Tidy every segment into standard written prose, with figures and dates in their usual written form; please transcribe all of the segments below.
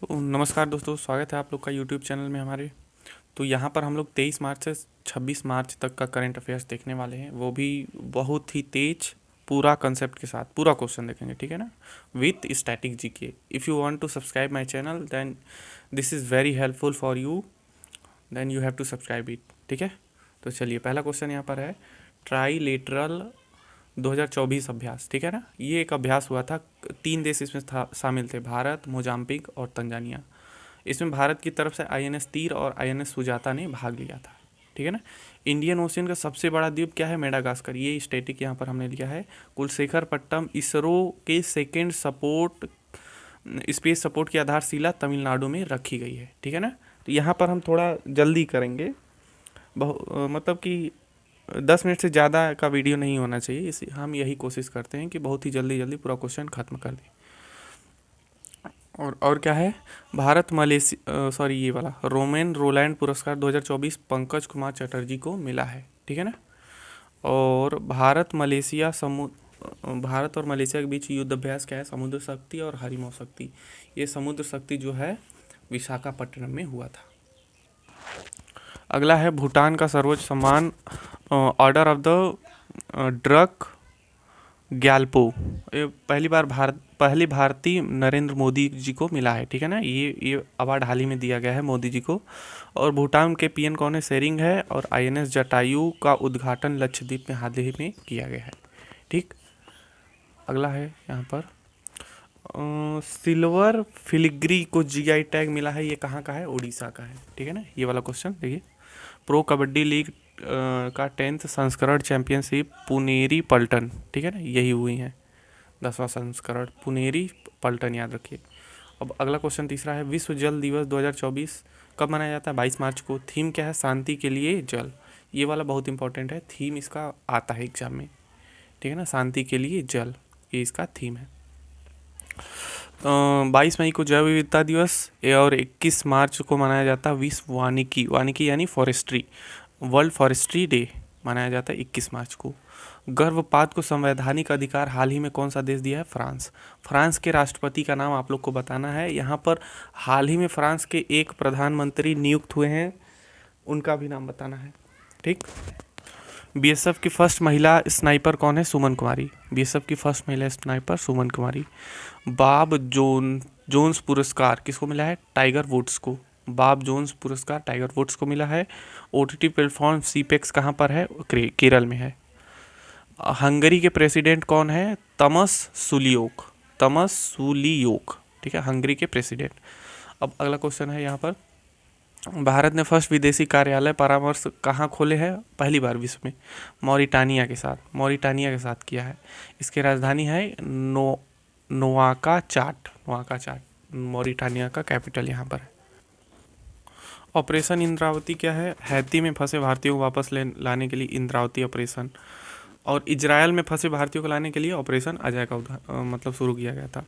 नमस्कार दोस्तों, स्वागत है आप लोग का यूट्यूब चैनल में हमारे। तो यहाँ पर हम लोग 23 मार्च से 26 मार्च तक का करंट अफेयर्स देखने वाले हैं, वो भी बहुत ही तेज पूरा कंसेप्ट के साथ पूरा क्वेश्चन देखेंगे, ठीक है ना, with static GK. If you want to subscribe my channel then this is very helpful for you, then you have to subscribe it, ठीक है। तो चलिए, पहला क्वेश्चन यहाँ पर है ट्राईलेटरल 2024 अभ्यास, ठीक है ना। ये एक अभ्यास हुआ था, 3 देश इसमें शामिल थे, भारत, मोजाम्बिक और तंजानिया। इसमें भारत की तरफ से आईएनएस तीर और आईएनएस सुजाता ने भाग लिया था, ठीक है ना। इंडियन ओशियन का सबसे बड़ा द्वीप क्या है? मेडागास्कर। ये स्टैटिक यहाँ पर हमने लिया है। कुलशेखरपट्टनम इसरो के सेकेंड सपोर्ट स्पेस सपोर्ट की आधारशिला तमिलनाडु में रखी गई है, ठीक है ना। तो यहाँ पर हम थोड़ा जल्दी करेंगे, मतलब कि 10 मिनट से ज़्यादा का वीडियो नहीं होना चाहिए, इस हम यही कोशिश करते हैं कि बहुत ही जल्दी जल्दी पूरा क्वेश्चन ख़त्म कर दें। और क्या है, भारत मलेशिया सॉरी ये वाला रोमेन रोलैंड पुरस्कार 2024 पंकज कुमार चटर्जी को मिला है, ठीक है ना। और भारत और मलेशिया के बीच युद्ध अभ्यास क्या है? समुद्र शक्ति और हरिमौ शक्ति। ये समुद्र शक्ति जो है विशाखापट्टनम में हुआ था। अगला है भूटान का सर्वोच्च सम्मान order of the drug Gyalpo. ये पहली भारतीय नरेंद्र मोदी जी को मिला है, ठीक है ना। ये अवार्ड हाल ही में दिया गया है मोदी जी को। और भूटान के पीएन कौन है? शेरिंग है। और आईएनएस जटायु का उद्घाटन लक्षद्वीप में हाल ही में किया गया है, ठीक। अगला है यहाँ पर सिल्वर फिलिग्री को जीआई टैग मिला है। ये कहाँ का है? उड़ीसा का है, ठीक है ना। ये वाला क्वेश्चन देखिए, प्रो कबड्डी लीग का 10th संस्करण चैंपियनशिप पुनेरी पल्टन, ठीक है ना, यही हुई है 10वां संस्करण पुनेरी पल्टन, याद रखिए। अब अगला क्वेश्चन तीसरा है, विश्व जल दिवस 2024 कब मनाया जाता है? 22 मार्च को। थीम क्या है? शांति के लिए जल। ये वाला बहुत इंपॉर्टेंट है, थीम इसका आता है एग्जाम में, ठीक है ना। शांति के लिए जल, ये इसका थीम है। 22 मई को जैव विविधता दिवस और 21 मार्च को मनाया जाता है विश्व वानिकी यानी फॉरेस्ट्री, वर्ल्ड फॉरेस्ट्री डे मनाया जाता है 21 मार्च को। गर्भपात को संवैधानिक अधिकार हाल ही में कौन सा देश दिया है? फ्रांस। फ्रांस के राष्ट्रपति का नाम आप लोग को बताना है। यहाँ पर हाल ही में फ्रांस के एक प्रधानमंत्री नियुक्त हुए हैं, उनका भी नाम बताना है, ठीक। बीएसएफ की फर्स्ट महिला स्नाइपर कौन है? सुमन कुमारी। बीएसएफ की फर्स्ट महिला स्नाइपर सुमन कुमारी। बाब जोन्स पुरस्कार किसको मिला है? टाइगर वुड्स को। बाब जोन्स पुरस्कार टाइगर वुड्स को मिला है। ओटीटी प्लेटफॉर्म सीपेक्स कहाँ पर है? केरल में है। हंगरी के प्रेसिडेंट कौन है? तमस सुलियोक, ठीक है, हंगरी के प्रेसिडेंट। अब अगला क्वेश्चन है यहाँ पर, भारत ने फर्स्ट विदेशी कार्यालय परामर्श कहाँ खोले हैं? पहली बार विश्व में मॉरिटानिया के साथ किया है। इसकी राजधानी है नोवाकाचाट। मॉरिटानिया का कैपिटल यहाँ पर है। ऑपरेशन इंद्रावती क्या है? हैती में फंसे भारतीयों को वापस लाने के लिए इंद्रावती ऑपरेशन। और इजरायल में फंसे भारतीयों को लाने के लिए ऑपरेशन अजय का मतलब शुरू किया गया था।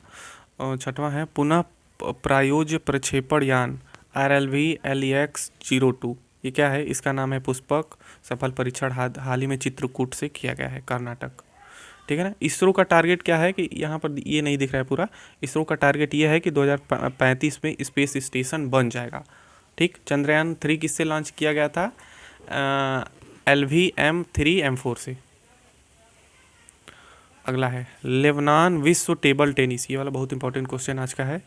छठवां है पुनः प्रायोज्य प्रक्षेपण यान RLV LEX-02। ये क्या है? इसका नाम है पुष्पक। सफल परीक्षण हाल ही में चित्रकूट से किया गया है, कर्नाटक, ठीक है ना। इसरो का टारगेट क्या है कि यहाँ पर ये नहीं दिख रहा है पूरा। इसरो का टारगेट ये है कि 2035 में स्पेस स्टेशन बन जाएगा, ठीक। चंद्रयान 3 किससे लॉन्च किया गया था? LVM-3M4 से। अगला है लेबनान विश्व टेबल टेनिस। ये वाला बहुत इंपॉर्टेंट क्वेश्चन आज का है।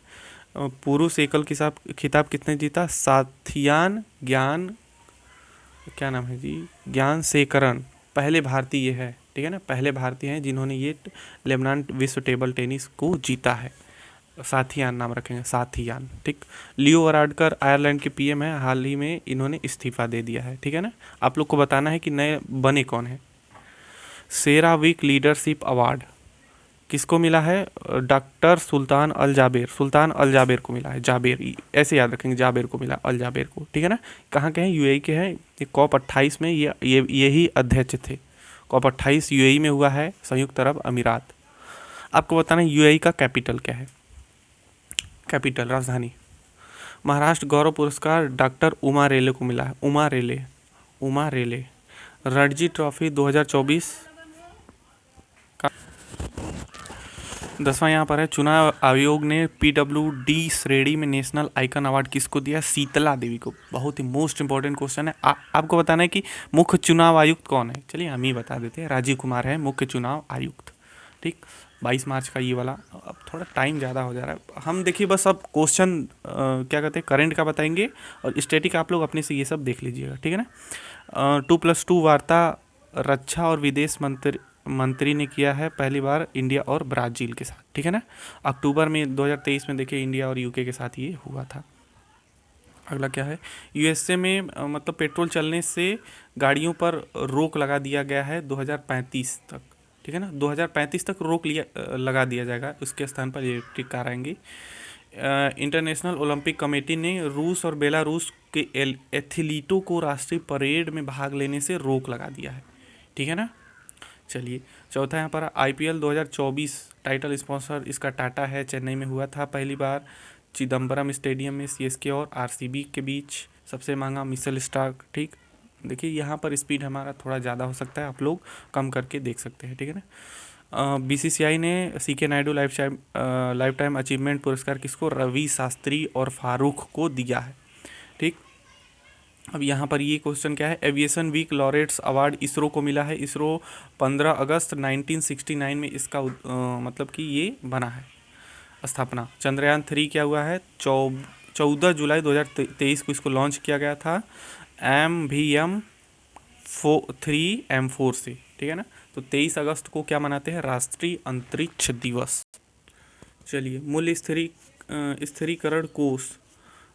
पुरुष एकल खिताब कितने जीता? साथियान ज्ञान, क्या नाम है जी, ज्ञान शेखरन पहले भारतीय है, ठीक है ना, पहले भारतीय हैं जिन्होंने ये लेबनान विश्व टेबल टेनिस को जीता है। साथियान नाम रखेंगे, साथियान, ठीक। लियो वराडकर आयरलैंड के पीएम है, हाल ही में इन्होंने इस्तीफा दे दिया है, ठीक है ना। आप लोग को बताना है कि नए बने कौन है। सेरावीक लीडरशिप अवार्ड किसको मिला है? डॉक्टर सुल्तान अल जाबेर को मिला है। जाबेर ऐसे याद रखेंगे, जाबेर को मिला, अल जाबेर को, ठीक है ना। कहाँ के हैं? यूएई के हैं। ये COP28 में यही अध्यक्ष थे। COP28 यूएई में हुआ है, संयुक्त अरब अमीरात। आपको बताना है यूएई का कैपिटल क्या है? कैपिटल, राजधानी। महाराष्ट्र गौरव पुरस्कार डॉक्टर उमा रेले को मिला है। उमा रेले। रणजी ट्रॉफी 2024 10वां यहाँ पर है, चुनाव आयोग ने PWD श्रेणी में नेशनल आइकन अवार्ड किसको दिया? शीतला देवी को। बहुत ही मोस्ट इंपॉर्टेंट क्वेश्चन है। आपको बताना है कि मुख्य चुनाव आयुक्त कौन है। चलिए हम ही बता देते हैं, राजीव कुमार है मुख्य चुनाव आयुक्त। ठीक, 22 मार्च का ये वाला। अब थोड़ा टाइम ज़्यादा हो जा रहा है, हम देखिए बस अब क्वेश्चन क्या कहते हैं करंट का बताएंगे, और स्टैटिक आप लोग अपने से ये सब देख लीजिएगा, ठीक है ना। 2+2 वार्ता रक्षा और विदेश मंत्री ने किया है पहली बार इंडिया और ब्राज़ील के साथ, ठीक है ना। अक्टूबर में 2023 में देखिए इंडिया और यूके के साथ ये हुआ था। अगला क्या है, यूएसए में मतलब पेट्रोल चलने से गाड़ियों पर रोक लगा दिया गया है 2035 तक, ठीक है ना। 2035 तक रोक लगा दिया जाएगा, उसके स्थान पर इलेक्ट्रिक कार आएंगी। इंटरनेशनल ओलंपिक कमेटी ने रूस और बेलारूस के एथलीटों को राष्ट्रीय परेड में भाग लेने से रोक लगा दिया है, ठीक है ना। चलिए, चौथा यहाँ पर IPL 2024 टाइटल स्पॉन्सर इसका टाटा है, चेन्नई में हुआ था पहली बार, चिदम्बरम स्टेडियम में CSK और RCB के बीच। सबसे महंगा मिशेल स्टार्क, ठीक। देखिए यहाँ पर स्पीड हमारा थोड़ा ज़्यादा हो सकता है, आप लोग कम करके देख सकते हैं, ठीक है ना। BCCI ने CK Naidu life time achievement पुरस्कार किसको? रवि शास्त्री और फारूक को दिया है, ठीक। अब यहाँ पर ये क्वेश्चन क्या है, aviation week laureates award ISRO को मिला है। इसरो 15 अगस्त 1969 में इसका मतलब कि ये बना है स्थापना। चंद्रयान 3 क्या हुआ है, 14 जुलाई 2023 को इसको लॉन्च किया गया था MVM-3 M4 से, ठीक है ना। तो 23 अगस्त को क्या मनाते हैं? राष्ट्रीय अंतरिक्ष दिवस। चलिए, मूल्य स्थिरीकरण कोष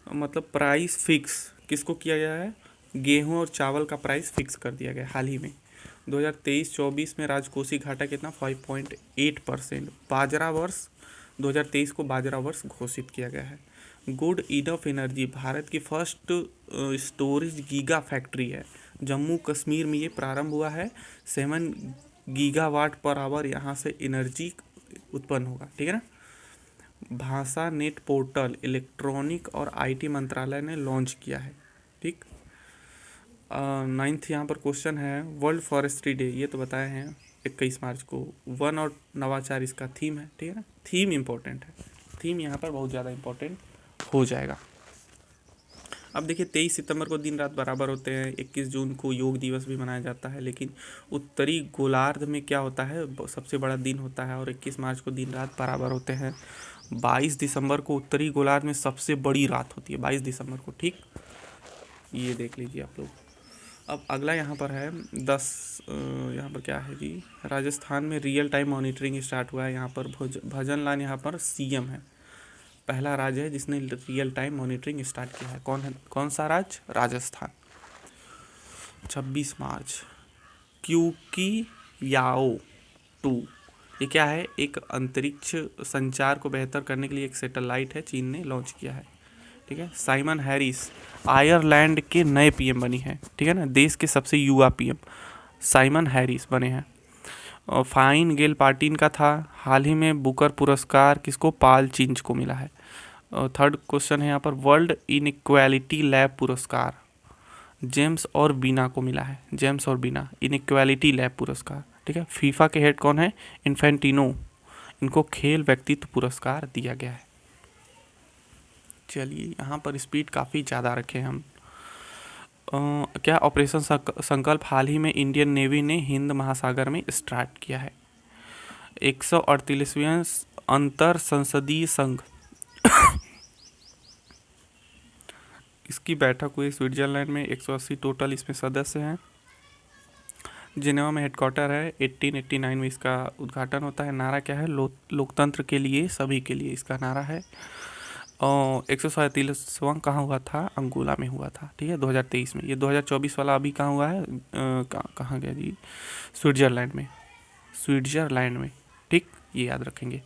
मतलब प्राइस फिक्स किसको किया गया है? गेहूं और चावल का प्राइस फिक्स कर दिया गया हाल ही में। 2023-24 में राजकोषीय घाटा कितना? 5.8%। बाजरा वर्ष 2023 को बाजरा वर्ष घोषित किया गया है। गुड इनफ एनर्जी भारत की फर्स्ट स्टोरेज गीगा फैक्ट्री है, जम्मू कश्मीर में ये प्रारंभ हुआ है। 7 गीगावाट पर आवर यहाँ से एनर्जी उत्पन्न होगा, ठीक है ना। भाषा नेट पोर्टल इलेक्ट्रॉनिक और IT मंत्रालय ने लॉन्च किया है, ठीक। 9th यहाँ पर क्वेश्चन है, वर्ल्ड फॉरेस्ट्री डे, ये तो बताए हैं 21 मार्च को। वन और नवाचार इसका थीम है, ठीक है ना। थीम इम्पोर्टेंट है, थीम यहाँ पर बहुत ज़्यादा इम्पोर्टेंट हो जाएगा। अब देखिए 23 सितंबर को दिन रात बराबर होते हैं, 21 जून को योग दिवस भी मनाया जाता है, लेकिन उत्तरी गोलार्ध में क्या होता है, सबसे बड़ा दिन होता है, और 21 मार्च को दिन रात बराबर होते हैं। 22 दिसंबर को उत्तरी गोलार्ध में सबसे बड़ी रात होती है, 22 दिसंबर को, ठीक। ये देख लीजिए आप लोग। अब अगला यहाँ पर है 10 यहाँ पर क्या है जी, राजस्थान में रियल टाइम मॉनिटरिंग स्टार्ट हुआ है। यहाँ पर भजन लाल यहाँ पर CM है, पहला राज्य है जिसने रियल टाइम मॉनिटरिंग स्टार्ट किया है। कौन सा राज्य? राजस्थान। 26 मार्च क्यूकी याओ 2, ये क्या है? एक अंतरिक्ष संचार को बेहतर करने के लिए एक सैटेलाइट है, चीन ने लॉन्च किया है, ठीक है। साइमन हैरिस आयरलैंड के नए PM बनी है, ठीक है ना, देश के सबसे युवा PM साइमन हैरिस बने हैं। और फाइन गेल पार्टिन का था। हाल ही में बुकर पुरस्कार किसको? पाल चिंच को मिला है। थर्ड क्वेश्चन है यहाँ पर, वर्ल्ड इनइक्वालिटी लैब पुरस्कार जेम्स और बीना को मिला है। जेम्स और बीना इनइक्वालिटी लैब पुरस्कार, ठीक है। फीफा के हेड कौन है? इन्फेंटिनो, इनको खेल व्यक्तित्व पुरस्कार दिया गया है। चलिए, यहाँ पर स्पीड काफ़ी ज़्यादा रखे हम। क्या ऑपरेशन संकल्प हाल ही में इंडियन नेवी ने हिंद महासागर में स्टार्ट किया है। 138वें अंतर संसदीय संघ इसकी बैठक हुई स्विट्जरलैंड में। 180 टोटल इसमें सदस्य हैं। जिनेवा में हेडक्वार्टर है। 1889 में इसका उद्घाटन होता है। नारा क्या है? लोकतंत्र के लिए सभी के लिए इसका नारा है। और 137वां कहाँ हुआ था? अंगोला में हुआ था, ठीक है, 2023 में। ये 2024 वाला अभी कहाँ हुआ है? कहाँ गया जी? स्विट्जरलैंड में, ठीक, ये याद रखेंगे।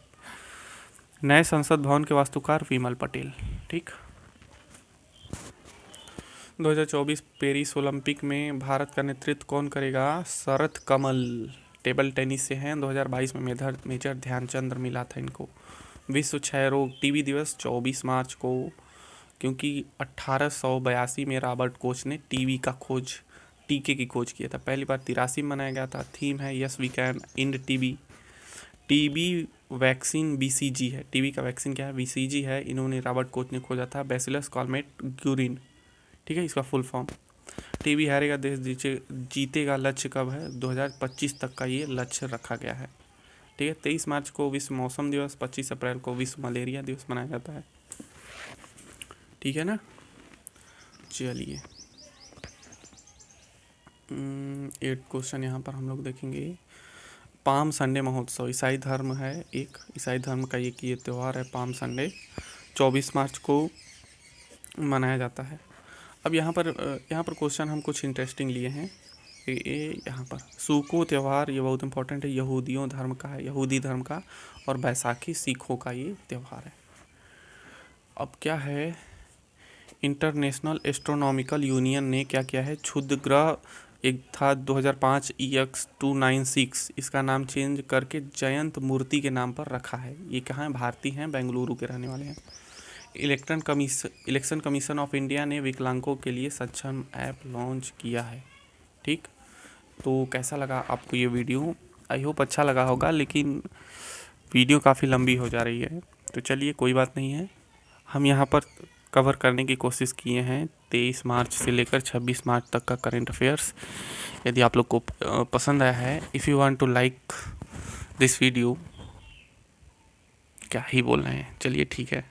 नए संसद भवन के वास्तुकार विमल पटेल, ठीक। 2024 पेरिस ओलंपिक में भारत का नेतृत्व कौन करेगा? शरत कमल टेबल टेनिस से हैं। 2022 में मेजर ध्यानचंद मिला था इनको। विश्व क्षय रोग टीबी दिवस 24 मार्च को, क्योंकि 1882 में रॉबर्ट कोच ने टीके की खोज किया था। पहली बार 83 में मनाया गया था। थीम है yes we can end TB vaccine BCG है। टीबी का वैक्सीन क्या है? BCG है। इन्होंने रॉबर्ट कोच ने खोजा था, बैसिलस कॉलमेट-ग्यूरिन, ठीक है इसका फुल फॉर्म। टीबी हारेगा देश जीतेगा लक्ष्य कब है? 2025 तक का ये लक्ष्य रखा गया है, ठीक है। 23 मार्च को विश्व मौसम दिवस, 25 अप्रैल को विश्व मलेरिया दिवस मनाया जाता है, ठीक है ना। चलिए 8 क्वेश्चन यहाँ पर हम लोग देखेंगे। पाम संडे महोत्सव ईसाई धर्म है, एक ईसाई धर्म का ये त्यौहार है पाम संडे, 24 मार्च को मनाया जाता है। अब यहाँ पर क्वेश्चन हम कुछ इंटरेस्टिंग लिए हैं। ये यहाँ पर सूको त्यौहार, ये बहुत इंपॉर्टेंट है, यहूदियों धर्म का है, यहूदी धर्म का, और बैसाखी सिखों का ये त्यौहार है। अब क्या है, इंटरनेशनल एस्ट्रोनॉमिकल यूनियन ने क्या किया है, क्षुद्र ग्रह एक था 2005 EX296, इसका नाम चेंज करके जयंत मूर्ति के नाम पर रखा है। ये कहाँ है? भारतीय हैं, बेंगलुरु के रहने वाले हैं। इलेक्शन कमीशन ऑफ इंडिया ने विकलांगों के लिए सक्षम ऐप लॉन्च किया है, ठीक। तो कैसा लगा आपको ये वीडियो? आई होप अच्छा लगा होगा, लेकिन वीडियो काफ़ी लंबी हो जा रही है, तो चलिए कोई बात नहीं है। हम यहाँ पर कवर करने की कोशिश किए हैं 23 मार्च से लेकर 26 मार्च तक का करंट अफेयर्स। यदि आप लोग को पसंद आया है, if you want to like this video, क्या ही बोल रहे हैं, चलिए ठीक है।